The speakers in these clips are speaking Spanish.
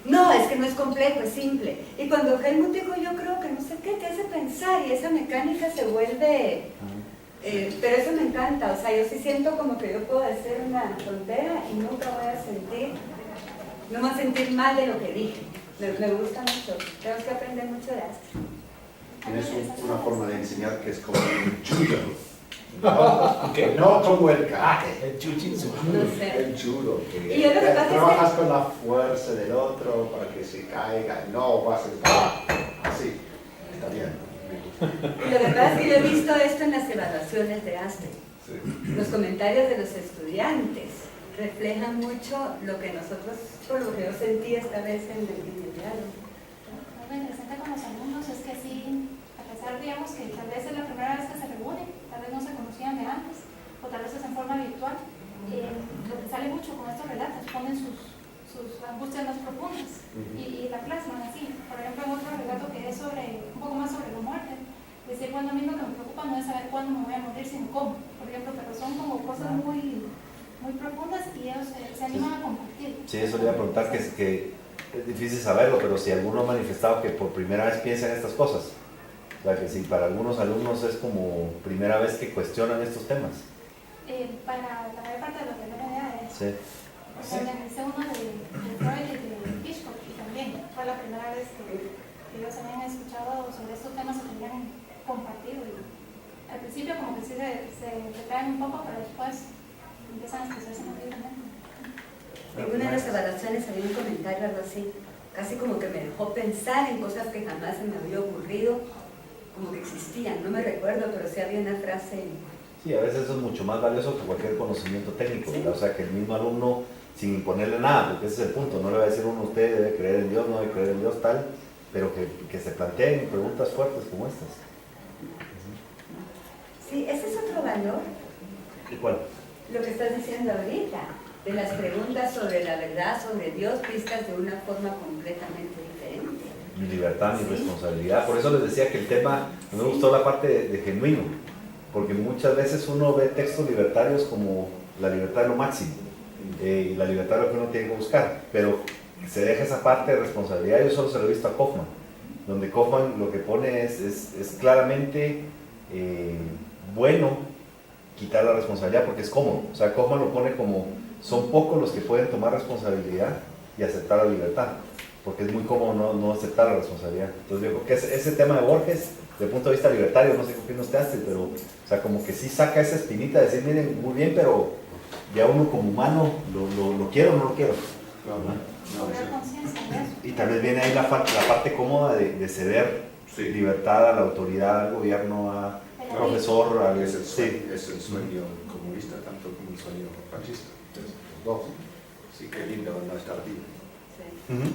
no, es que no es complejo, es simple. Y cuando Helmut dijo, yo creo que no sé qué, te hace pensar y esa mecánica se vuelve... pero eso me encanta, o sea, yo sí siento como que yo puedo hacer una tontera y nunca voy a sentir, no me voy a sentir mal de lo que dije. Me gusta mucho, tenemos que aprender mucho de esto. Tienes una forma de enseñar que es como un judo. ¿Qué? No como el karate. El jiu-jitsu. No sé. El judo. Que Y yo lo que pasa es que- trabajas con la fuerza del otro para que se caiga. No vas a estar así. Está bien. Y lo que pasa es que yo he visto esto en las evaluaciones de ASTE. Sí. Los comentarios de los estudiantes reflejan mucho lo que nosotros, por lo que yo sentí esta vez en el diálogo. Lo interesante con los alumnos es que sí, a pesar, digamos, que tal vez es la primera vez que se reúnen, tal vez no se conocían de antes, o tal vez es en forma virtual, lo que sale mucho con estos relatos, ponen sus angustias más profundas y la plasman así. Por ejemplo, en otro relato que es un poco más sobre la muerte, decir, bueno, a mí lo que me preocupa no es saber cuándo me voy a morir, sino cómo, por ejemplo, pero son como cosas muy profundas y ellos se animan a compartir. Sí, eso le iba a preguntar, que es difícil saberlo, pero si alguno ha manifestado que por primera vez piensa en estas cosas. O sea, que si para algunos alumnos es como primera vez que cuestionan estos temas. Para la mayor parte de los que no me da es... Sí. Organicé uno de Freud y de Hitchcock y también fue la primera vez que ellos habían escuchado sobre estos temas que habían compartido. Y al principio como que sí se retraen un poco, pero después empiezan a expresarse más libremente. En una de las evaluaciones había un comentario, algo así, casi como que me dejó pensar en cosas que jamás se me había ocurrido, como que existían, no me recuerdo, pero sí había una frase. Sí, a veces eso es mucho más valioso que cualquier conocimiento técnico, Sí. ¿verdad? O sea, que el mismo alumno, sin imponerle nada, porque ese es el punto, no le va a decir uno, usted debe creer en Dios, no debe creer en Dios, tal, pero que se planteen preguntas fuertes como estas. Sí, ese es otro valor, ¿Y cuál? lo que estás diciendo ahorita, de las preguntas sobre la verdad, sobre Dios, vistas de una forma completamente diferente. Mi libertad, mi Sí. responsabilidad. Por eso les decía que el tema, me gustó la parte de genuino, porque muchas veces uno ve textos libertarios como la libertad de lo máximo, y la libertad de lo que uno tiene que buscar, pero se deja esa parte de responsabilidad. Yo solo se lo he visto a Kaufman, donde Kaufman lo que pone es claramente bueno quitar la responsabilidad porque es cómodo. O sea, Kaufman lo pone como, son pocos los que pueden tomar responsabilidad y aceptar la libertad, porque es muy cómodo no aceptar la responsabilidad. Entonces yo creo que ese tema de Borges, desde el punto de vista libertario, no sé qué opinas usted, pero o sea, como que sí saca esa espinita de decir, miren, muy bien, pero ya uno como humano, ¿lo quiero o no lo quiero? Claro. Cobrar conciencia de eso. Y también viene ahí la parte cómoda de ceder libertad a la autoridad, al gobierno, al profesor, al... Es el sueño, Sí. es el sueño comunista tanto como el sueño fascista. Entonces, los dos. Sí, que lindo no estar vivo. Sí. Ujú.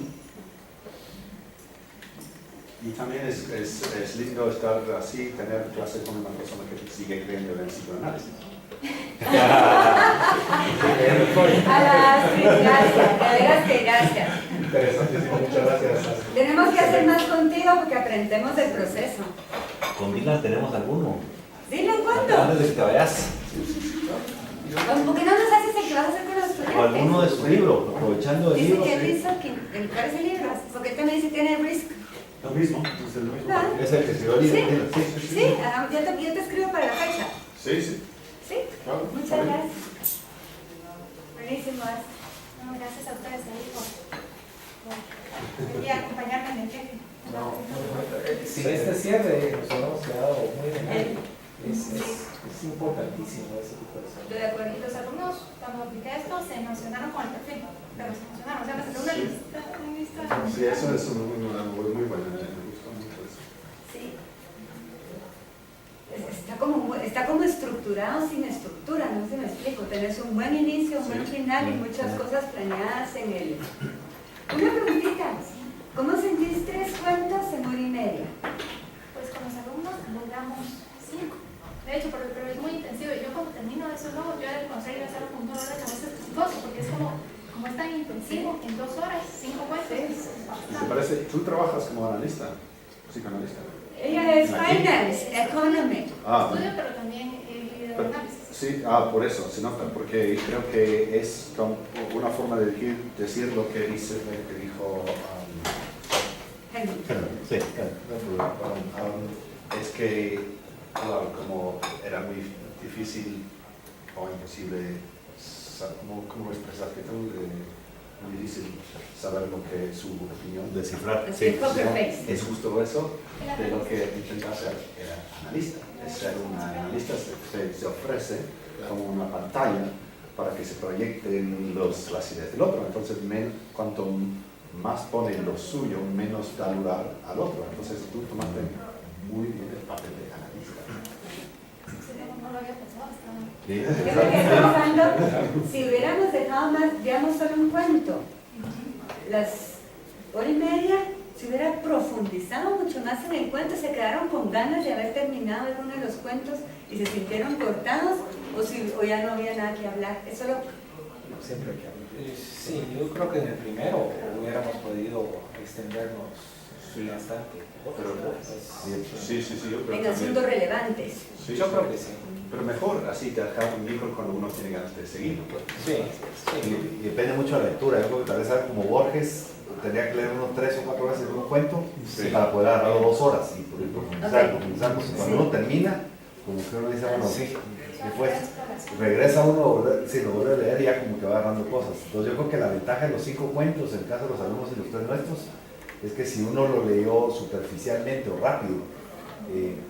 Y también es lindo estar así, tener clase con una persona que sigue creyendo en el psicoanálisis. Sí, gracias, de veras que gracias. Interesantísimo, muchas gracias. Tenemos que hacer más contigo porque aprendemos del proceso. Con Dylan tenemos alguno. Dile cuándo. Antes de que te vayas. ¿Por qué no nos haces el que vas a hacer con los estudiantes? O alguno de su libro, aprovechando el Dice libro. que Sí. Risk, ¿cuál es el libro? Porque él también dice que tiene Risk. Lo mismo, es el mismo. Ah. Es el que escribió el Sí. libro. Sí, yo te escribo para la fecha. Sí, sí. Sí, Claro. muchas gracias. Buenísimo. No, gracias a ustedes ahí por venir a acompañarme en el viaje. Sin este cierre nos hemos quedado muy bien. Es importantísimo ese tipo de cosas. Estoy de acuerdo. Y los alumnos, cuando apliqué esto, se emocionaron con el perfil. Pero se emocionaron. O sea, me salió una lista. Sí, eso es muy bueno. Me gustó mucho eso. Sí. Está como estructurado sin estructura, no sé si me explico. Tenés un buen inicio, un buen final y muchas cosas planeadas en el... Una preguntita. ¿Cómo sentís 3 cuentos en hora y media? Pues con los alumnos logramos 5. De hecho, pero es muy intensivo. Y yo cuando termino eso, luego yo al consejo hacer un dolor de cabeza espantoso, porque es como es tan intensivo, en 2 horas, 5 cuentos. Es bastante. ¿Te parece? ¿Tú trabajas como analista? Psicoanalista. Ella es Finance, Economy. Estudio, pero también videoanálisis. Sí, por eso se nota, porque creo que es como una forma de decir lo que dijo o Helmut. Sí. es que, claro, como era muy difícil o imposible, ¿cómo expresar que tú? Muy difícil saber lo que es su opinión. Descifrar. Así es, poker face. Es justo eso de lo que intenta hacer el analista. Es ser un analista, se ofrece como una pantalla para que se proyecten las ideas del otro. Entonces, cuanto más pone lo suyo, menos da lugar al otro. Entonces, tú tomaste muy bien el papel de analista. No lo había pensado hasta ahora. Sí. Yo me quedé pensando, si hubiéramos dejado más, digamos, solo un cuento, las hora y media, si hubiera profundizado mucho más en el cuento, se quedaron con ganas de haber terminado alguno de los cuentos y se sintieron cortados, o ya no había nada que hablar. Eso lo... Siempre hay que hablar. Sí, yo creo que en el primero hubiéramos podido extendernos bastante. Sí, yo creo En que asuntos relevantes. sí, Yo creo que sí. Pero mejor así dejar un libro cuando uno tiene ganas de seguirlo. Sí, Y depende mucho de la lectura. Yo creo que tal vez algo como Borges tendría que leer unos 3 o 4 veces un cuento para poder agarrarlo 2 horas y profundizar. Cuando uno termina, como que uno dice, bueno, después regresa uno, si lo vuelve a leer y ya como que va agarrando cosas. Entonces yo creo que la ventaja de los 5 cuentos, en el caso de los alumnos y los 3 nuestros, es que si uno lo leyó superficialmente o rápido,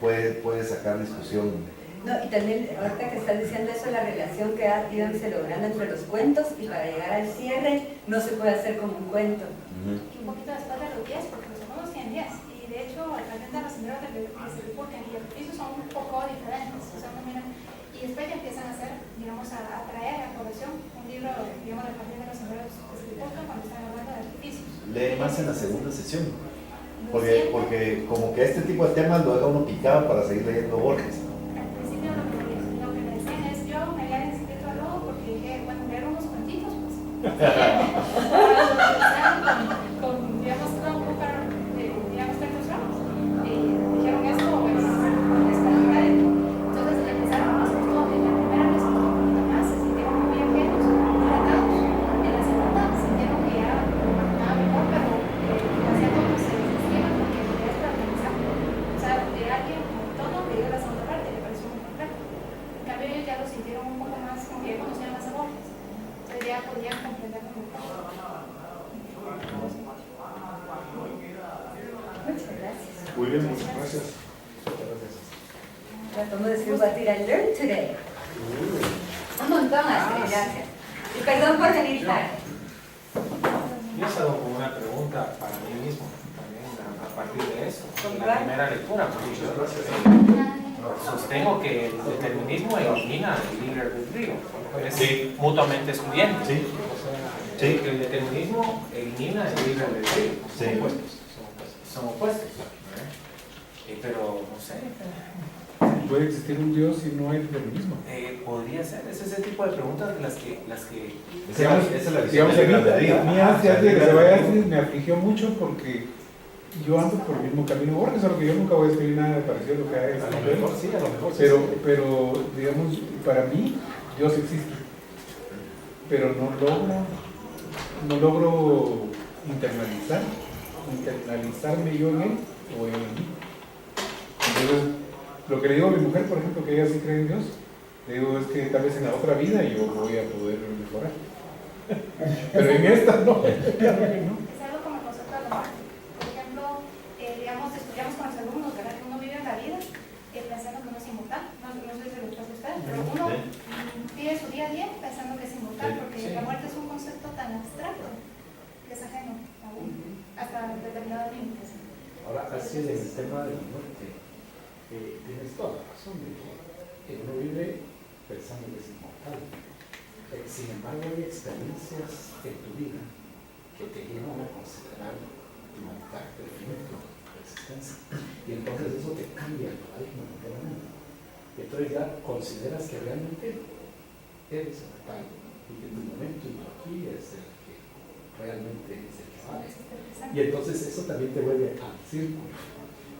puede sacar discusión. No, y también, ahorita que estás diciendo eso, la relación que ha ido logrando entre los cuentos, y para llegar al cierre no se puede hacer como un cuento. Y un poquito después de los 10, porque los alumnos tienen 10. Y de hecho, también de los senderos que se reportan y el piso son un poco diferentes. O sea, no miran, y después ya empiezan a hacer, digamos, a traer a población un libro, digamos, de partir de los senderos que se reportan cuando están hablando de artificios. Lee más en la segunda sesión. Porque como que este tipo de temas lo deja uno picado para seguir leyendo Borges. Al principio lo que me decían es, yo me había inscrito al logo porque dije, bueno, leer unos cuentitos, pues. Digamos, digamos, textos ramos. Dijeron esto, pues, es contrario. Entonces empezaron a hacer todo. En la primera vez un poquito más, se sintieron muy ajenos, muy tratados. En la segunda sintieron que ya nada mejor, pero hacía todo se desestima porque es para organizar. O sea, de alguien como todo que dio la segunda parte le pareció muy complejo. En cambio ellos ya lo sintieron un poco más, como que ya conocían las aborjas. Entonces ya podían comprenderlo mejor. Muchas gracias. Muy bien, muchas gracias. Ya podemos decir what did I learn today. Un montón, Astrid, gracias. Y perdón por venir tarde. Yo salgo con una pregunta para mí mismo, también a partir de eso, de la primera lectura, porque yo sostengo que el determinismo elimina el libre albedrío, es mutuamente excluyente. Sí. O sea, el determinismo elimina el libre albedrío, son opuestos. Pero no sé. ¿Puede existir un Dios si no hay determinismo? Podría ser, ese es el tipo de preguntas de las que Esa es la visión Digamos, del albedrío. a mí antes de que se vaya me afligió mucho porque yo ando por el mismo camino. Borges, solo que yo nunca voy a escribir nada parecido a lo que hay. a lo mejor sí, a lo mejor sí. Pero, digamos, para mí, Dios existe. Pero no logro internalizarme yo en él o él en mí. Entonces, lo que le digo a mi mujer, por ejemplo, que ella sí cree en Dios, le digo es que tal vez en la otra vida yo voy a poder mejorar. Pero en esta no. Es algo como el concepto de la muerte. Por ejemplo, digamos, estudiamos con los alumnos, ¿verdad? Que uno vive en la vida pensando que uno es inmortal. No sé si lo pasa a usted, pero uno vive su día a día pensando que es inmortal, porque la muerte es un concepto tan abstracto que es ajeno a uno, hasta determinados límites. Ahora, así es el tema de la muerte. Tienes toda la razón de que uno vive pensando que es inmortal. Sin embargo, hay experiencias en tu vida que te llevan a considerar tu carácter finito, tu existencia. Y entonces eso te cambia el paradigma completamente. Y entonces ya consideras que realmente eres inmortal y que tu momento y tu aquí es el que realmente es el que vale. Y entonces eso también te vuelve al círculo.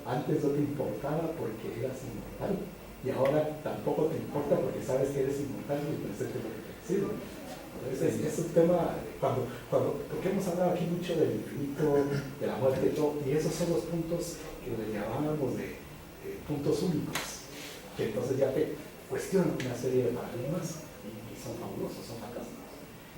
Antes no te importaba porque eras inmortal y ahora tampoco te importa porque sabes que eres inmortal y el presente lo que te sirve. Entonces es un tema porque hemos hablado aquí mucho del infinito, de la muerte y todo, y esos son los puntos que le llamábamos de puntos únicos, que entonces ya te cuestionan una serie de paradigmas y son fabulosos, son fantásticos.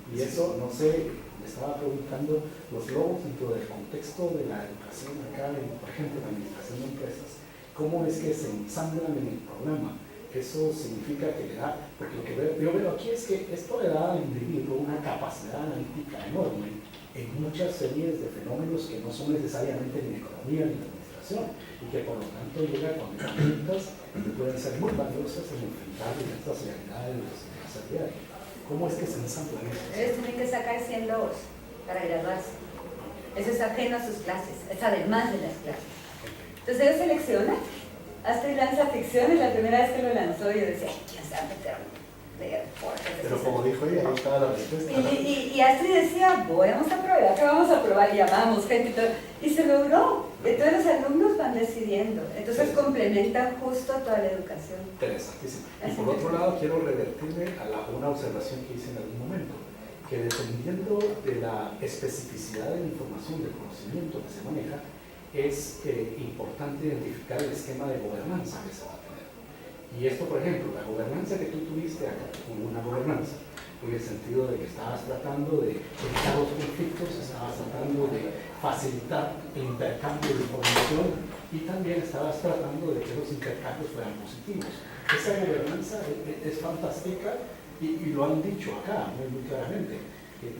Y eso, no sé, me estaba preguntando, los logos dentro del contexto de la educación acá, por ejemplo, en la administración de empresas, ¿cómo es que se ensamblan en el programa? Eso significa que le da, porque lo que yo veo aquí es que esto le da al individuo una capacidad analítica enorme en muchas series de fenómenos que no son necesariamente ni economía ni administración, y que por lo tanto llega con herramientas que pueden ser muy valiosas en enfrentar estas realidades de la sociedad. ¿Cómo es que se ensamblan estos? Ellos tienen que sacar 100 logos para graduarse. Eso es ajeno a sus clases, es además de las clases. Entonces ellos seleccionan. Astrid lanza ficciones, la primera vez que lo lanzó yo decía, ¿quién se va a meter a leer Borges? Pero como dijo ella, ahí estaba la respuesta. Y Astrid decía, vamos a probar, ¿qué vamos a probar? Y llamamos gente y todo. Y se logró. Entonces los alumnos van decidiendo. Entonces complementan justo toda la educación. Interesantísimo. Y por otro lado, quiero revertirme a una observación que hice en algún momento, que dependiendo de la especificidad de la información, del conocimiento que se maneja, es importante identificar el esquema de gobernanza que se va a tener. Y esto, por ejemplo, la gobernanza que tú tuviste acá, una gobernanza, en el sentido de que estabas tratando de evitar los conflictos, estabas tratando de facilitar el intercambio de información y también estabas tratando de que los intercambios fueran positivos. Esa gobernanza es fantástica y lo han dicho acá muy claramente.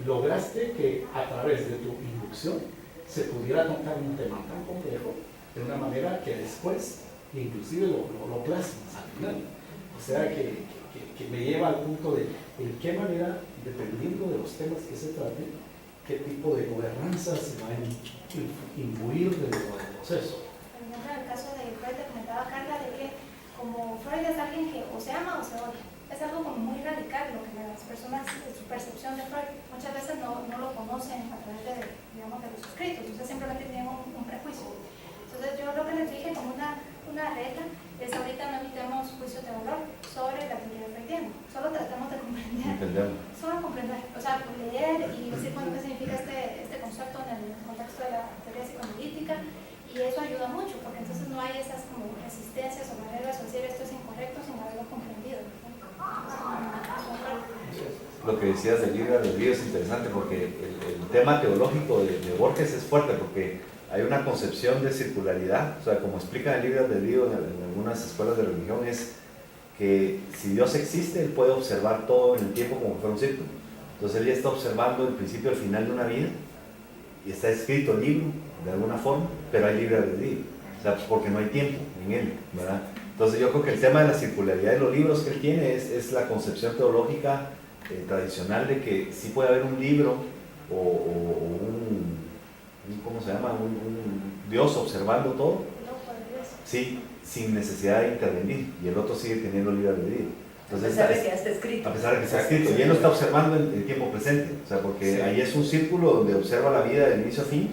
Lograste que a través de tu inducción se pudiera tocar un tema tan complejo de una manera que después inclusive lo plasmas al final. O sea que me lleva al punto de en qué manera, dependiendo de los temas que se traten, qué tipo de gobernanza se va a imbuir dentro del proceso. Por ejemplo, en el caso de Freud, te comentaba Carla de que como Freud es alguien que o se ama o se odia. Es algo como muy radical lo que las personas, su percepción de Freud, muchas veces no lo conocen a través de, digamos, de los escritos, entonces simplemente tienen un prejuicio. Entonces yo lo que les dije como una regla es ahorita no evitemos juicio de valor sobre la teoría freudiana, solo tratamos de comprender, solo comprender, o sea, leer y decir bueno, qué significa este concepto en el contexto de la teoría psicoanalítica, y eso ayuda mucho, porque entonces no hay esas como resistencias o barreras o decir esto es incorrecto sin haberlo comprendido. Lo que decías del libre albedrío es interesante porque el tema teológico de Borges es fuerte porque hay una concepción de circularidad, o sea, como explica el libre albedrío en algunas escuelas de religión, es que si Dios existe, Él puede observar todo en el tiempo como si fuera un círculo. Entonces Él ya está observando el principio y el final de una vida y está escrito el libro de alguna forma, pero hay libre albedrío, o sea, porque no hay tiempo en Él, ¿verdad? Entonces yo creo que el tema de la circularidad de los libros que Él tiene es la concepción teológica tradicional de que sí puede haber un libro o un ¿cómo se llama? Un Dios observando todo, sí, sin necesidad de intervenir, y el otro sigue teniendo libre albedrío. Entonces, a pesar de que ya está escrito. A pesar de que está escrito, y él lo está observando en el tiempo presente, o sea, porque sí, ahí es un círculo donde observa la vida de inicio a fin,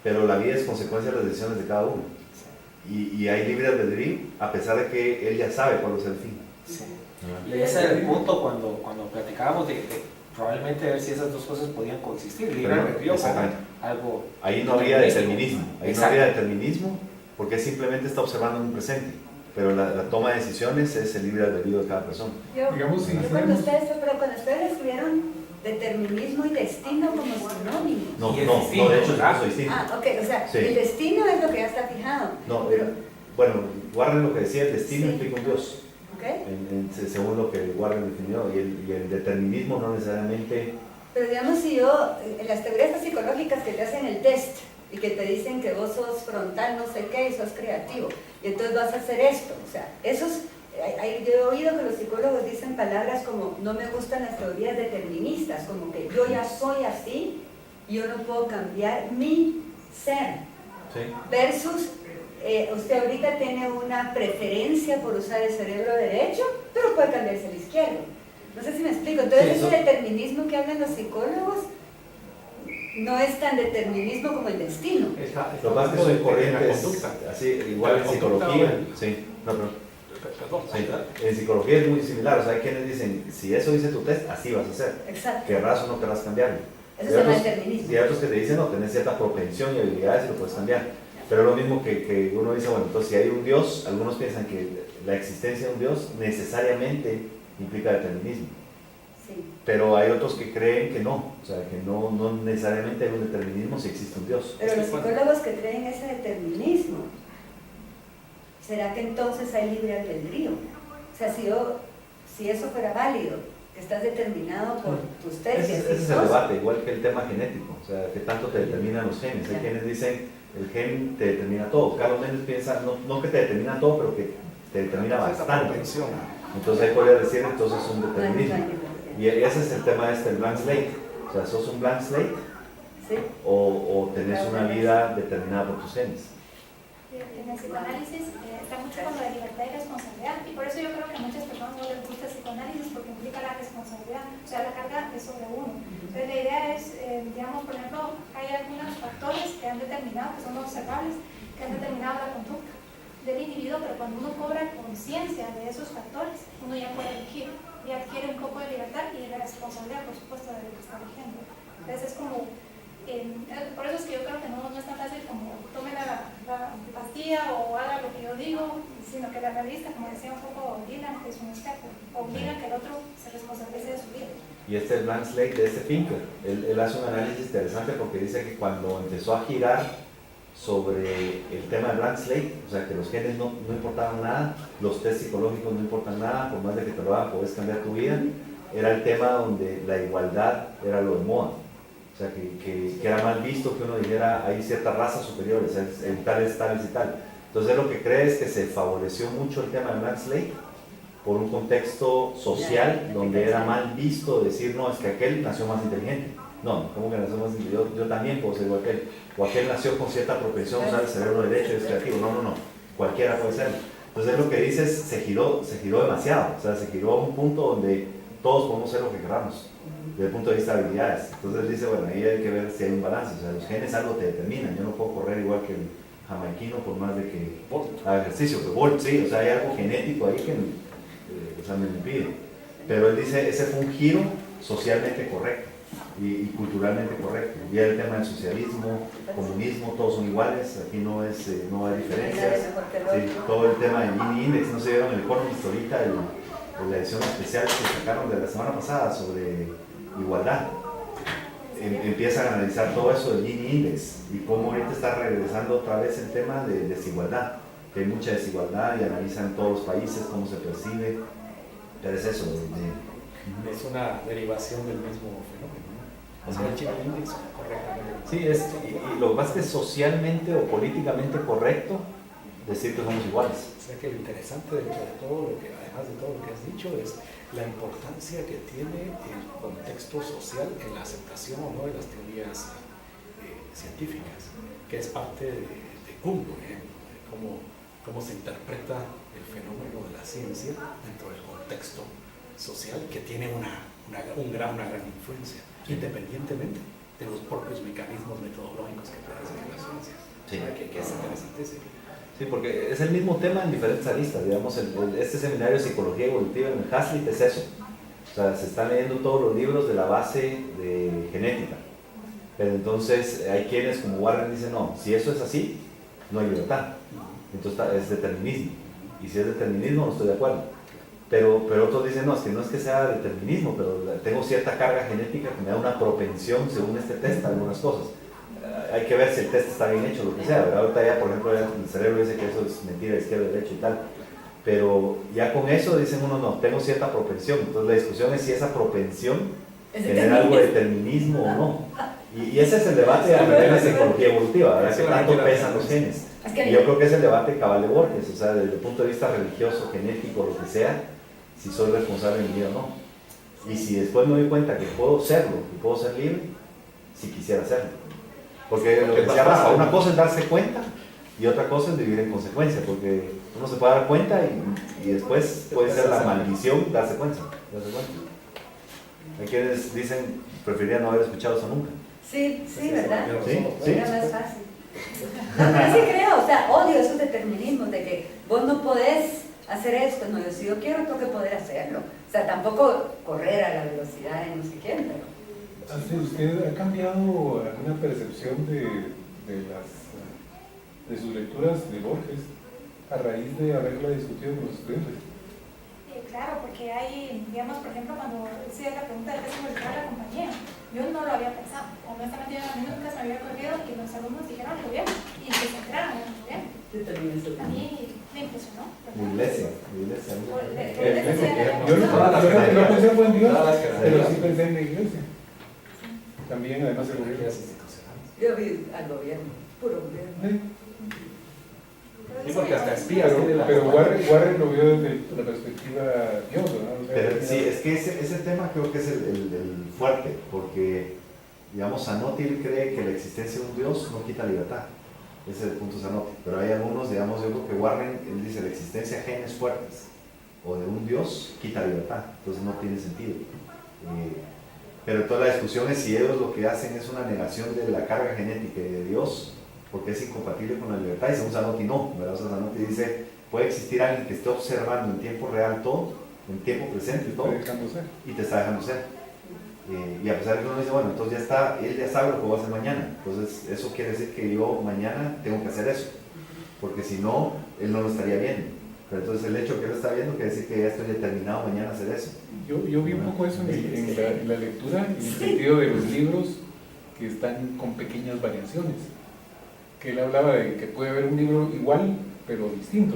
pero la vida es consecuencia de las decisiones de cada uno. Y hay libre albedrío, a pesar de que él ya sabe cuál es el fin. Sí. Y ese es el punto cuando platicábamos de probablemente ver si esas dos cosas podían coexistir, libre albedrío como algo. Ahí no habría determinismo, no habría determinismo porque simplemente está observando un presente, pero la toma de decisiones es el libre albedrío de cada persona. Cuando ustedes escribieron determinismo y destino como sinónimos. No, de hecho es distinto. Ok, o sea, sí. El destino es lo que ya está fijado. No, bueno, Warren lo que decía, el destino implica un Dios. Okay. Según lo que Warren definió, y el determinismo no necesariamente. Pero digamos, si yo, en las teorías psicológicas que te hacen el test y que te dicen que vos sos frontal, no sé qué, y sos creativo, y entonces vas a hacer esto, o sea, yo he oído que los psicólogos dicen palabras como no me gustan las teorías deterministas, como que yo ya soy así, y yo no puedo cambiar mi ser, sí. Versus usted ahorita tiene una preferencia por usar el cerebro derecho, pero puede cambiarse al izquierdo. No sé si me explico. Entonces, sí, ese determinismo que hablan los psicólogos no es tan determinismo como el destino. Lo más que son corrientes, así, igual en psicología. Sí, sí, en psicología es muy similar. O sea, hay quienes dicen, si eso dice tu test, así vas a hacer. Exacto. Querrás o no querrás cambiarlo. Eso se llama determinismo. Y hay otros que te dicen, no, tenés cierta propensión y habilidades y lo puedes cambiar. Pero es lo mismo que uno dice, bueno, entonces si hay un Dios, algunos piensan que la existencia de un Dios necesariamente implica determinismo. Sí. Pero hay otros que creen que no, o sea, que no necesariamente hay un determinismo si existe un Dios. Pero los psicólogos que creen ese determinismo, ¿será que entonces hay libre albedrío? O sea, si eso fuera válido, que estás determinado por tus tesis. Ese es el debate, igual que el tema genético, o sea, que tanto te determinan los genes. Hay quienes dicen, el gen te determina todo. Carlos Méndez piensa, no que te determina todo, pero que te determina bastante. Entonces ahí podría decir, entonces es un determinismo. Y ese es el tema el blank slate. O sea, ¿sos un blank slate? ¿Sí? O tenés una vida determinada por tus genes. En el psicoanálisis está mucho con lo de libertad y responsabilidad, y por eso yo creo que a muchas personas no les gusta el psicoanálisis, porque implica la responsabilidad, o sea, la carga es sobre uno. Entonces la idea es, digamos, por ejemplo, hay algunos factores que han determinado, que son observables, que han determinado la conducta del individuo, pero cuando uno cobra conciencia de esos factores, uno ya puede elegir y adquiere un poco de libertad y de responsabilidad, por supuesto, de lo que está eligiendo. Entonces es como, por eso es que yo creo que no es tan fácil como tome la pastilla o haga lo que yo digo, sino que la realista, como decía un poco Dylan, que es un espejo, obliga a que el otro se responsabilice de su vida. Y este blank slate de este Pinker, él hace un análisis interesante porque dice que cuando empezó a girar sobre el tema del blank slate, o sea que los genes no importaban nada, los test psicológicos no importan nada, por más de que te lo hagan podés cambiar tu vida, era el tema donde la igualdad era lo de moda. O sea, que era mal visto que uno dijera hay ciertas razas superiores, en tales, tales y tal. Entonces lo que cree es que se favoreció mucho el tema del blank slate por un contexto social donde era mal visto decir, no, es que aquel nació más inteligente. No, ¿cómo que nació más inteligente? Yo también puedo ser igual que él. O aquel nació con cierta propensión a usar el cerebro derecho y es creativo. No, cualquiera puede serlo. Entonces lo que dice es, se giró demasiado, o sea, se giró a un punto donde todos podemos ser lo que queramos, desde el punto de vista de habilidades. Entonces él dice, bueno, ahí hay que ver si hay un balance, o sea, los genes algo te determinan, yo no puedo correr igual que el jamaiquino por más de que haga ejercicio, pero Bolt sí, o sea, hay algo genético ahí que me impide. Pero él dice, ese fue un giro socialmente correcto y culturalmente correcto. Y el tema del socialismo, comunismo, todos son iguales, aquí no hay diferencias. Sí, todo el tema del Gini Index, no se vieron el Economist ahorita, la edición especial que sacaron de la semana pasada sobre igualdad. Empiezan a analizar todo eso del Gini Index y cómo ahorita está regresando otra vez el tema de desigualdad, que hay mucha desigualdad y analizan todos los países cómo se percibe. Pero es eso. Es una derivación del mismo fenómeno, ¿no? O sea, el Gini Index correctamente. Sí, y lo que pasa es que es socialmente o políticamente correcto decir que somos iguales. O sea que lo interesante dentro de todo lo que, además de todo lo que has dicho, es la importancia que tiene el contexto social en la aceptación o no de las teorías científicas, que es parte de Kuhn, por ejemplo, de cómo se interpreta el fenómeno de la ciencia dentro del contexto social, que tiene una gran influencia, independientemente de los propios mecanismos metodológicos que puede hacer la ciencia. Sí. Que es interesantísimo. Sí, porque es el mismo tema en diferentes aristas, digamos, este seminario de psicología evolutiva en el Hazlitt es eso, o sea, se están leyendo todos los libros de la base de genética, pero entonces hay quienes como Warren dicen, no, si eso es así, no hay libertad, entonces es determinismo, y si es determinismo no estoy de acuerdo, pero otros dicen, no, es que sea determinismo, pero tengo cierta carga genética que me da una propensión según este test a algunas cosas. Hay que ver si el test está bien hecho, lo que sea, ¿verdad? Ahorita ya, por ejemplo, el cerebro dice que eso es mentira, izquierda, derecha y tal, pero ya con eso dicen uno, no, tengo cierta propensión, entonces la discusión es si esa propensión genera algo de determinismo o no, y ese es el debate a nivel de psicología evolutiva, ¿verdad? Que tanto pesan los genes, y yo creo que es el debate cabal de Borges, o sea, desde el punto de vista religioso, genético, lo que sea, si soy responsable de mi vida o no, y si después me doy cuenta que puedo serlo, que puedo ser libre, si quisiera serlo. Porque lo que decía Rafa, una cosa es darse cuenta y otra cosa es vivir en consecuencia, porque uno se puede dar cuenta y después puede ser la maldición darse cuenta. Hay quienes dicen, preferiría no haber escuchado eso nunca. Sí, ¿verdad? Sí. Era más fácil. No, pero sí creo, o sea, odio esos determinismos de que vos no podés hacer esto, no, si yo quiero tengo que poder hacerlo. O sea, tampoco correr a la velocidad de no sé quién, pero ¿Usted ha cambiado alguna percepción de sus lecturas de Borges a raíz de haberla discutido con los estudiantes? Claro, porque hay, digamos, por ejemplo, cuando hice la pregunta de qué significa la compañía, yo no lo había pensado. Honestamente, a mí nunca se me había ocurrido que los alumnos dijeran el gobierno y que se enteraran en el gobierno. A mí me impresionó. La iglesia. Yo no pensé en Dios, pero sí pensé en la iglesia. También, además, el gobierno. Yo vi al gobierno, puro gobierno. Sí, porque hasta espías. Pero Warren lo vio desde la perspectiva Dios, ¿no? O sea, Pero sí, es que ese tema creo que es el fuerte, porque, digamos, Zanotti cree que la existencia de un Dios no quita libertad. Ese es el punto Zanotti. Pero hay algunos, digamos, yo creo que Warren, él dice, la existencia de genes fuertes o de un Dios quita libertad, entonces no tiene sentido. Pero toda la discusión es si ellos lo que hacen es una negación de la carga genética y de Dios, porque es incompatible con la libertad, y según Zanotti no, ¿verdad? O sea, Zanotti dice, puede existir alguien que esté observando en tiempo real todo, en tiempo presente y todo, y te está dejando ser. Y a pesar de que uno dice, bueno, entonces ya está, él ya sabe lo que voy a hacer mañana, entonces eso quiere decir que yo mañana tengo que hacer eso, porque si no, él no lo estaría viendo. Pero entonces el hecho que él está viendo quiere decir que ya estoy determinado mañana a hacer eso. Yo vi un poco eso en la lectura, en el sentido de los libros que están con pequeñas variaciones. Que él hablaba de que puede haber un libro igual, pero distinto.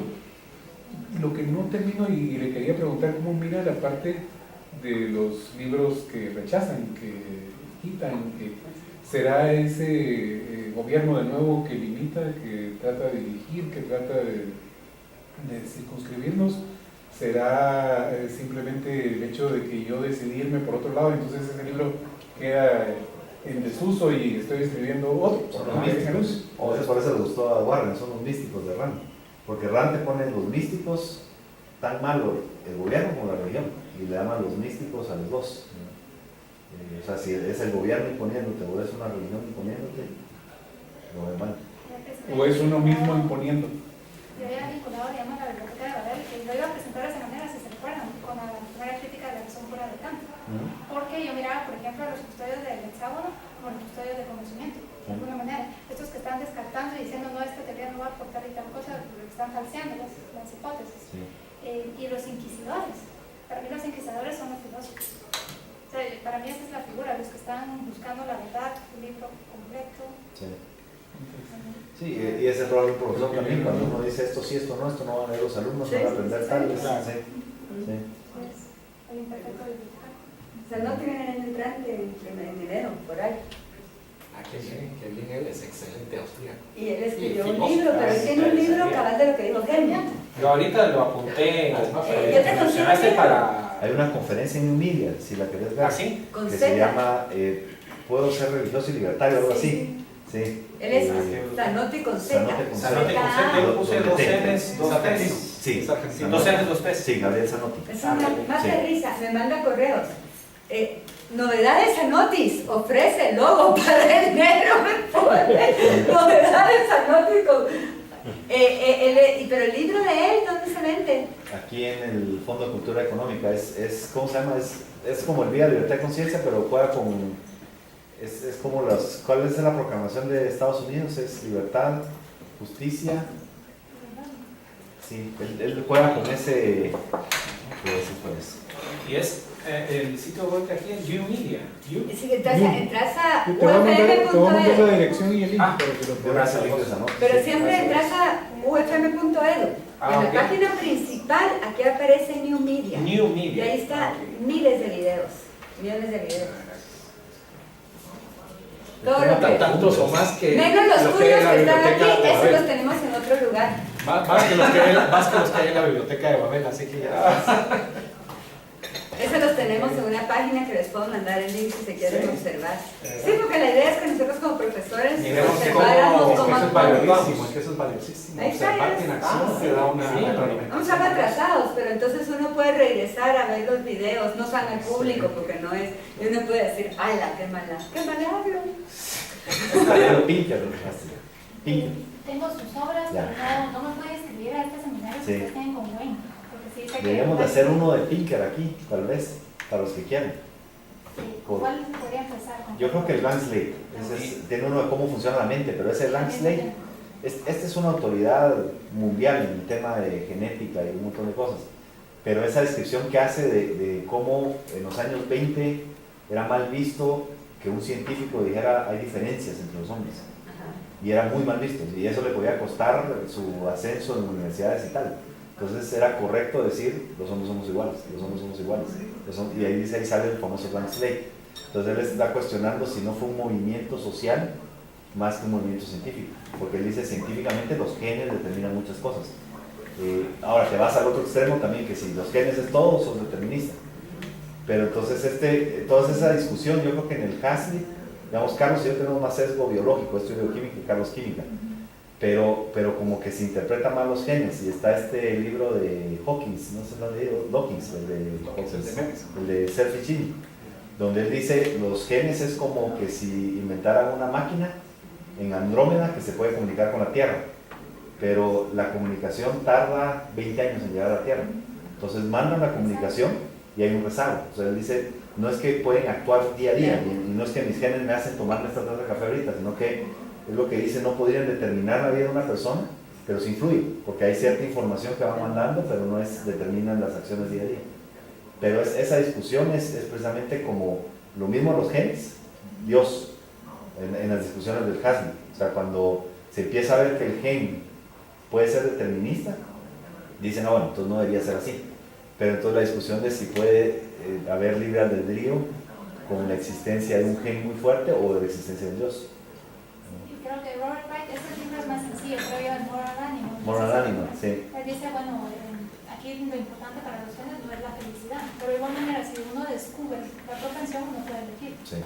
Lo que no termino, y le quería preguntar cómo mira la parte de los libros que rechazan, que quitan, que será ese gobierno de nuevo que limita, que trata de dirigir, que trata de circunscribirnos, será simplemente el hecho de que yo decidí irme por otro lado, entonces ese libro queda en desuso y estoy escribiendo otro. Son los místicos. O por eso le gustó a Warren, son los místicos de Rand. Porque Rand te pone los místicos tan malo el gobierno como la religión, y le llaman los místicos a los dos. O sea, si es el gobierno imponiéndote o es una religión imponiéndote, lo ve mal. O es uno mismo imponiendo. Yo había vinculado, digamos, la biblioteca de Babel, que lo iba a presentar de esa manera, si se recuerdan, con la primera crítica de la razón pura de Kant. Porque yo miraba, por ejemplo, a los custodios del hexágono como los custodios del conocimiento, de alguna manera. Estos que están descartando y diciendo, no, esta teoría no va a aportar y tal cosa, están falseando las hipótesis. Sí. Y los inquisidores. Para mí los inquisidores son los filósofos. O sea, para mí esa es la figura, los que están buscando la verdad, un libro completo. Sí. Sí, y ese es el rol del profesor también, cuando uno dice esto sí, esto no van a ver los alumnos, van a aprender tal, sí. Hay un perfecto bibliotecario. O sea, no tienen entrante en enero, por ahí. Ah, qué bien él, es excelente austríaco. Y él escribió un libro, pero él tiene un libro cabal de lo que dijo Helmut. Yo ahorita lo apunté, yo te mencionaste para... Hay una conferencia en Emilia, si la querés ver, ¿Así? que se llama Puedo ser religioso y libertario, algo así. Sí. Él es Zanotti con Z. Zanotti con Z, yo puse dos N's, dos T's. Sí, Dos N's, dos T's. sí, Gabriel Zanotti. Es una más de risa, me manda correos. Novedades Zanotti, ofrece logo para enero, me pone. Novedades Zanotti con... pero el libro de él, ¿dónde se vende? Aquí en el Fondo de Cultura Económica, ¿cómo se llama? Es como el Día de Libertad de Conciencia, pero juega con... Es como ¿cuál es la proclamación de Estados Unidos? Es libertad, justicia. Sí, él juega con ese... Y es el sitio web que aquí es YouMedia. Sí, entras a Te voy a mandar la dirección y el link Ah, para que lo De puedas una ver. salida, ¿no? Pero siempre entras a ufm.edu. Ah, En la ok. página principal, aquí aparece New Media. New Y Media. ahí está Ah, ok. miles de videos, millones de videos. Todo No lo que... tantos o más que Menos los lo tuyos hay en la que están aquí, biblioteca de esos Babel. los tenemos en otro lugar. Más que los que hay en la biblioteca de Babel, así que ya. Esos los tenemos en una página que les puedo mandar el link si se quieren observar. Sí, porque la idea es que nosotros como profesores Miremos observáramos cómo- cómo Eso es actuamos. valiosísimo, es que eso es valiosísimo. Ahí está, Observar ya en está. acción te da una Sí, retroalimentación. Vamos a estar atrasados, pero entonces uno puede regresar a ver los videos, no son al público porque no es, y uno puede decir, ¡ala, qué mala hablo! Pero Pinker, Pinker. Tengo sus obras, Ya. pero no me puede escribir a este seminario Sí. que ustedes tienen con Wayne. Porque sí sé que... Deberíamos de hacer uno de Pinker aquí, tal vez, para los que quieran. ¿Cuál podría empezar? Yo creo que el Blank Slate, tiene uno de cómo funciona la mente, pero ese Blank Slate, este es una autoridad mundial en el tema de genética y un montón de cosas, pero esa descripción que hace de cómo en los años 20 era mal visto que un científico dijera hay diferencias entre los hombres, y era muy mal visto, y eso le podía costar su ascenso en universidades y tal. Entonces era correcto decir los hombres somos iguales, los hombres somos iguales, y ahí sale el famoso Blank Slate. Entonces él está cuestionando si no fue un movimiento social más que un movimiento científico, porque él dice científicamente los genes determinan muchas cosas. Ahora te vas al otro extremo también, que si los genes es todo, sos determinista. Pero entonces toda esa discusión, yo creo que en el Haslett, digamos, Carlos y yo tenemos más sesgo biológico, estudio bioquímica y Carlos química, pero como que se interpreta mal los genes, y está este libro de Hawkins, no sé si lo han leído, Dawkins, el de Self-Ficini, donde él dice los genes es como que si inventaran una máquina en Andrómeda que se puede comunicar con la Tierra, pero la comunicación tarda 20 años en llegar a la Tierra. Entonces mandan la comunicación y hay un rezago. O sea, él dice, no es que pueden actuar día a día, y no es que mis genes me hacen tomarme esta taza de café ahorita, sino que es lo que dice, no podrían determinar la vida de una persona, pero sí influye, porque hay cierta información que van mandando, pero no determinan las acciones día a día. Pero esa discusión es precisamente como lo mismo los genes, Dios, en las discusiones del Haslett. O sea, cuando se empieza a ver que el gen puede ser determinista, dicen, no, bueno, entonces no debería ser así. Pero entonces la discusión de si puede haber libre albedrío con la existencia de un gen muy fuerte o de la existencia de Dios. Creo que Robert Wright, este libro es más sencillo, creo yo, en Moral Animal. Moral Animal, sí. Él dice, bueno, aquí lo importante para los genes no es la felicidad, pero de igual manera, si uno descubre la propensión, uno puede elegir. Sí.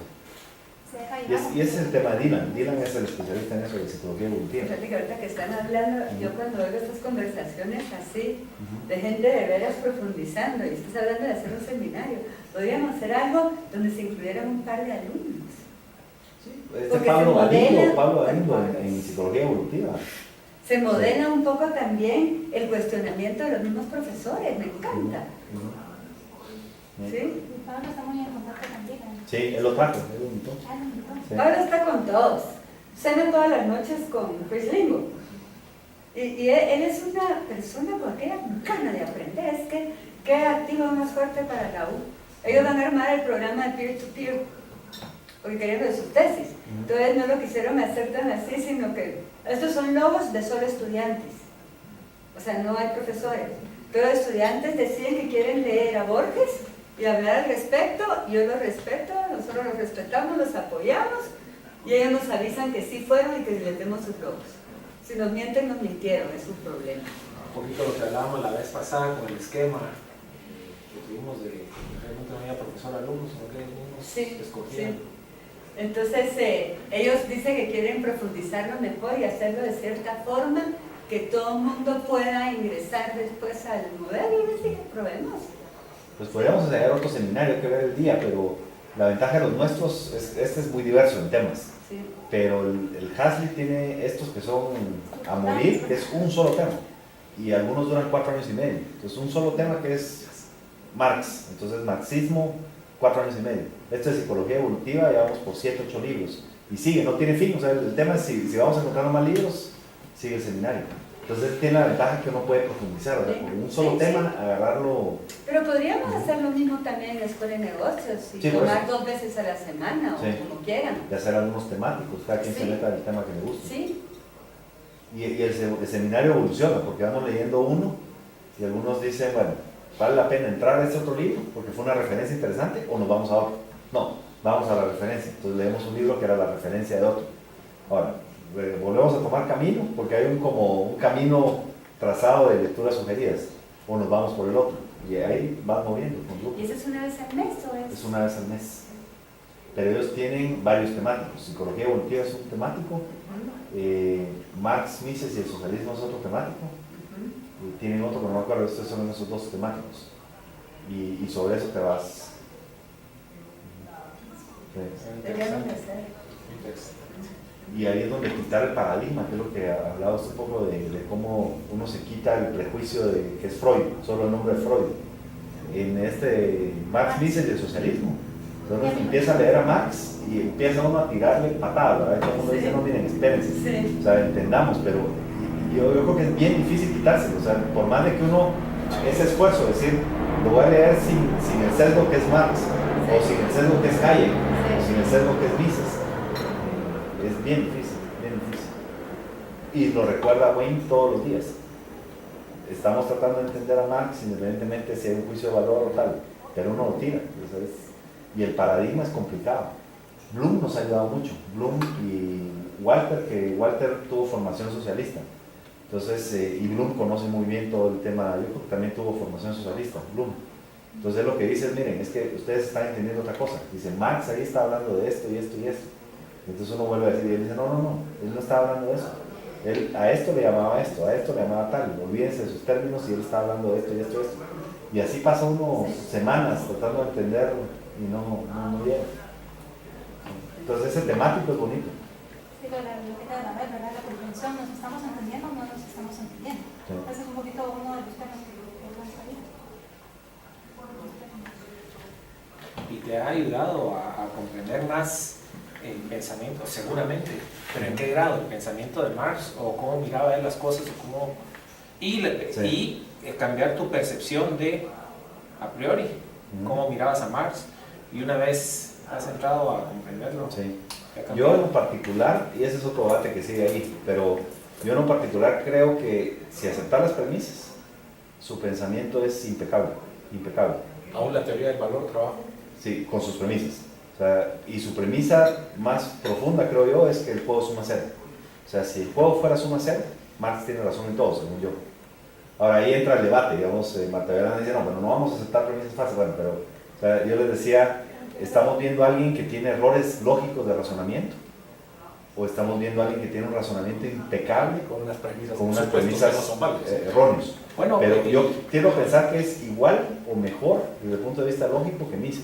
Se deja Y ese es el tema de Dylan. Dylan es el especialista en eso de psicología evolutiva. Fíjate que ahorita que están hablando, yo cuando oigo estas conversaciones así, de gente de veras profundizando, y estás hablando de hacer un seminario, podríamos hacer algo donde se incluyeran un par de alumnos. Pablo Galindo en psicología evolutiva. Se modela un poco también el cuestionamiento de los mismos profesores, me encanta. ¿Sí? Y Pablo está muy en contacto con Dylan. Sí, él lo trajo, él lo invitó. Sí. Pablo está con todos, cena todas las noches con Chris Lingo. Y él es una persona con aquella gana de aprender, es que qué activo más fuerte para la U. Ellos van a armar el programa de peer-to-peer, porque querían lo de sus tesis. Entonces no lo quisieron hacer tan así, sino que estos son logos de solo estudiantes. O sea, no hay profesores. Pero estudiantes deciden que quieren leer a Borges y hablar al respecto. Yo los respeto, nosotros los respetamos, los apoyamos, y ellos nos avisan que sí fueron y que les demos sus logos. Si nos mienten, nos mintieron, es un problema. Un poquito lo que hablábamos la vez pasada con el esquema que tuvimos de que realmente no había profesor-alumno, sino que ellos escogían. Sí. Entonces, ellos dicen que quieren profundizarlo mejor y hacerlo de cierta forma que todo el mundo pueda ingresar después al modelo, y decir, probemos. Pues podríamos hacer otro seminario, hay que ver el día, pero la ventaja de los nuestros, este es muy diverso en temas. Sí. Pero el Haslett tiene estos que son a morir, que es un solo tema, y algunos duran 4 años y medio. Entonces un solo tema que es Marx, entonces marxismo, 4 años y medio. Esto es psicología evolutiva, llevamos por 7, 8 libros, y sigue, no tiene fin. O sea, el tema es si vamos encontrando más libros, sigue el seminario. Entonces tiene la ventaja que uno puede profundizar, ¿verdad? Por un solo tema, agarrarlo. Pero podríamos hacer lo mismo también en la escuela de negocios, y Sí, tomar 2 veces a la semana, o como quieran. De hacer algunos temáticos, cada quien se meta en el tema que le guste. Sí. Y el seminario evoluciona, porque vamos leyendo uno, y algunos dicen, bueno, ¿vale la pena entrar a este otro libro porque fue una referencia interesante, o nos vamos a otro? No, vamos a la referencia. Entonces leemos un libro que era la referencia de otro. Ahora, volvemos a tomar camino, porque hay un camino trazado de lecturas sugeridas, o nos vamos por el otro, y ahí van moviendo con grupos. ¿Y eso es una vez al mes o es? Es una vez al mes. Pero ellos tienen varios temáticos. Psicología evolutiva es un temático, Marx, Mises y el socialismo es otro temático, y tienen otro, pero no me acuerdo, estos son esos 2 temáticos. Y sobre eso te vas. Deberíamos hacer. Y ahí es donde quitar el paradigma, que es lo que hablaba un poco de cómo uno se quita el prejuicio de que es Freud, solo el nombre de Freud. En Marx, Mises y el socialismo, Entonces empieza a leer a Marx y empieza uno a tirarle patadas, ¿verdad? Todo el mundo dice, no, miren, espérense, Sí. o sea, entendamos, pero yo creo que es bien difícil quitárselo, o sea, por más de que uno, ese esfuerzo, decir, lo voy a leer sin el sesgo que es Marx, o sin el sesgo que es Hayek, o sin el sesgo que es Mises, es bien difícil, bien difícil. Y lo recuerda Wayne todos los días. Estamos tratando de entender a Marx independientemente si hay un juicio de valor o tal, pero uno lo tira, ¿sabes? Y el paradigma es complicado. Bloom nos ha ayudado mucho, Bloom y Walter, que Walter tuvo formación socialista, entonces, y Bloom conoce muy bien todo el tema, yo creo que también tuvo formación socialista, Bloom. Entonces lo que dice es, miren, es que ustedes están entendiendo otra cosa. Dice, Marx ahí está hablando de esto y esto y esto. Entonces uno vuelve a decir, y él dice, no, él no está hablando de eso. Él a esto le llamaba esto, a esto le llamaba tal, olvídense de sus términos y él está hablando de esto y esto y esto. Y así pasa uno semanas tratando de entender y no llega. Entonces ese temático es bonito. Sí, lo que te da la verdad, la comprensión, ¿nos estamos entendiendo o no nos estamos entendiendo? Sí. Ese es un poquito uno de los temas que vamos a ver. Y te ha ayudado a comprender más el pensamiento, seguramente, pero ¿en qué grado? ¿El pensamiento de Marx o cómo miraba él las cosas o cómo... y cambiar tu percepción de a priori, cómo mirabas a Marx, y una vez has entrado a comprenderlo. Sí. Yo en particular, y ese es otro debate que sigue ahí, pero yo en particular creo que si aceptar las premisas, su pensamiento es impecable, impecable. Aún la teoría del valor trabajo. Sí, con sus premisas. O sea, y su premisa más profunda, creo yo, es que el juego suma cero. O sea, si el juego fuera suma cero, Marx tiene razón en todo, según yo. Ahora ahí entra el debate, digamos, Marta Belán dice, no, bueno, no vamos a aceptar premisas falsas. Bueno, pero o sea, yo les decía, ¿estamos viendo a alguien que tiene errores lógicos de razonamiento? ¿O estamos viendo a alguien que tiene un razonamiento impecable Con unas premisas, con unas premisas no son válidas? erróneas? Bueno, Pero yo quiero pensar que es igual o mejor desde el punto de vista lógico que Mises.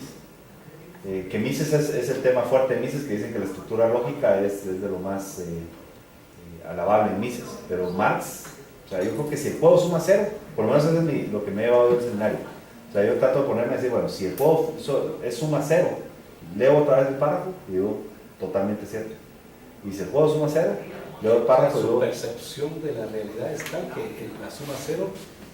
Que Mises es el tema fuerte de Mises, que dicen que la estructura lógica es de lo más alabable en Mises. Pero Marx, o sea, yo creo que si el juego suma cero, por lo menos eso es lo que me ha llevado del seminario. O sea, yo trato de ponerme a decir, bueno, si el juego es suma cero, leo otra vez el párrafo y digo, totalmente cierto. Y si el juego suma cero, leo el párrafo y Su digo, percepción de la realidad es tal que la suma cero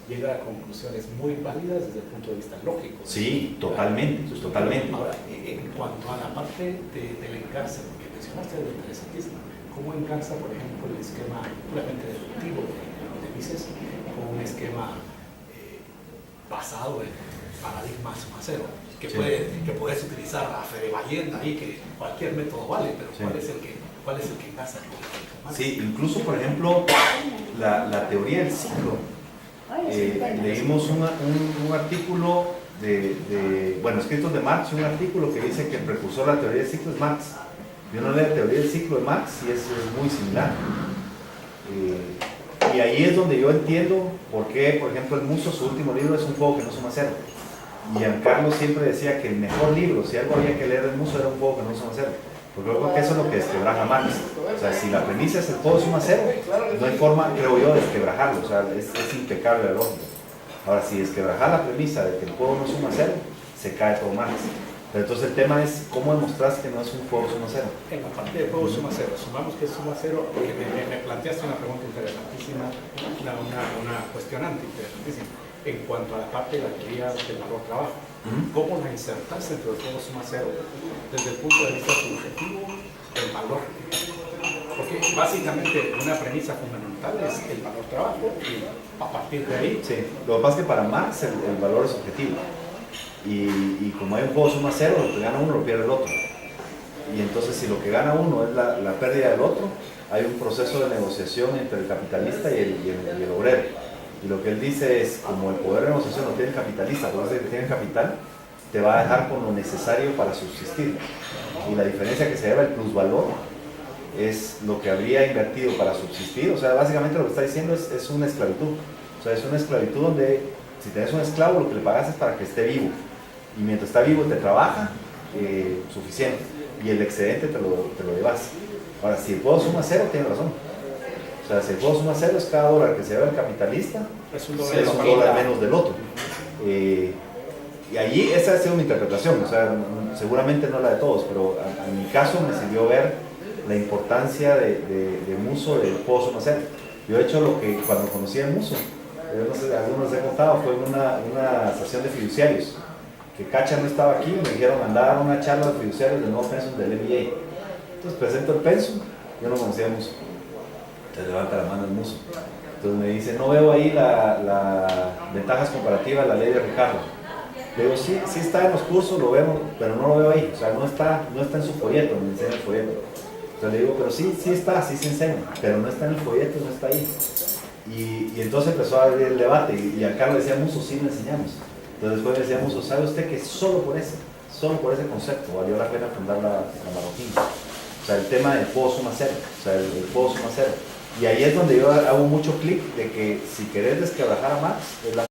llega a conclusiones muy válidas desde el punto de vista lógico. sí, totalmente, totalmente. Ahora, en cuanto a la parte del engarce, porque mencionaste algo interesantísimo, ¿cómo engarza, por ejemplo, el esquema puramente deductivo de Mises con un esquema basado en paradigma suma cero? Que, Sí. que puedes utilizar a Fedebayenda ahí, que cualquier método vale, pero Sí. ¿cuál es el que engarza con Marx? Sí, incluso, por ejemplo, la teoría del ciclo. Leímos un artículo bueno, escritos de Marx, un artículo que dice que el precursor de la teoría del ciclo es Marx. Yo no leo la teoría del ciclo de Marx y es muy similar. Y ahí es donde yo entiendo por qué, por ejemplo, el Muso, su último libro, es un juego que no suma cero. Y Giancarlo siempre decía que el mejor libro, si algo había que leer del Muso, era un juego que no suma cero. Porque yo creo que eso es lo que desquebraja a Marx. O sea, si la premisa es el juego suma cero, no hay forma, creo yo, de desquebrajarlo. O sea, es impecable la lógica. Ahora, si desquebrajar la premisa de que el juego no suma cero, se cae todo Marx. Pero entonces el tema es cómo demostrar que no es un juego suma cero. En la parte de juego suma cero, sumamos que es suma cero, porque me planteaste una pregunta interesantísima, una cuestionante interesantísima, en cuanto a la parte de la teoría del valor trabajo. ¿Cómo la insertas dentro del juego suma cero desde el punto de vista subjetivo del valor? Porque básicamente una premisa fundamental es el valor trabajo y a partir de ahí... Sí, lo que pasa es que para Marx el valor es objetivo. Y como hay un juego suma cero, lo que gana uno lo pierde el otro. Y entonces si lo que gana uno es la pérdida del otro, hay un proceso de negociación entre el capitalista y el obrero. Y lo que él dice es, como el poder de negociación lo tiene el capitalista, por eso que tiene capital, te va a dejar con lo necesario para subsistir. Y la diferencia que se lleva el plusvalor es lo que habría invertido para subsistir. O sea, básicamente lo que está diciendo es una esclavitud. O sea, es una esclavitud donde si tenés un esclavo, lo que le pagas es para que esté vivo. Y mientras está vivo te trabaja suficiente. Y el excedente te lo llevas. Ahora, si el juego suma cero, tiene razón. O sea, si el juego suma cero es cada dólar que se lleva el capitalista, Es un dólar menos del otro. Y y allí esa ha sido mi interpretación, o sea, seguramente no la de todos, pero en mi caso me sirvió ver la importancia de Muso, del pozo Macer. Yo he hecho lo que cuando conocí a Muso, yo no sé, algunos les he contado, fue en una estación de fiduciarios, que Cacha no estaba aquí, me dijeron andar a dar una charla de fiduciarios del nuevo pensum del MBA. Entonces presento el pensum, yo no conocía a Muso. Entonces levanta la mano el Muso. Entonces me dice, no veo ahí la ventajas comparativas de la ley de Ricardo. Le digo, sí, sí está en los cursos, lo vemos, pero no lo veo ahí. O sea, no está en su folleto, me enseña el folleto. Entonces le digo, pero sí está, sí se enseña, pero no está en el folleto, no está ahí. Y entonces empezó a abrir el debate y acá le decía Muso, sí le enseñamos. Entonces después le decía Muso, ¿sabe usted que solo por ese concepto valió la pena fundar la Marroquín? O sea, el tema del pozo macero, o sea, el pozo macero. Y ahí es donde yo hago mucho clic de que si querés desquebrajar a Marx, es la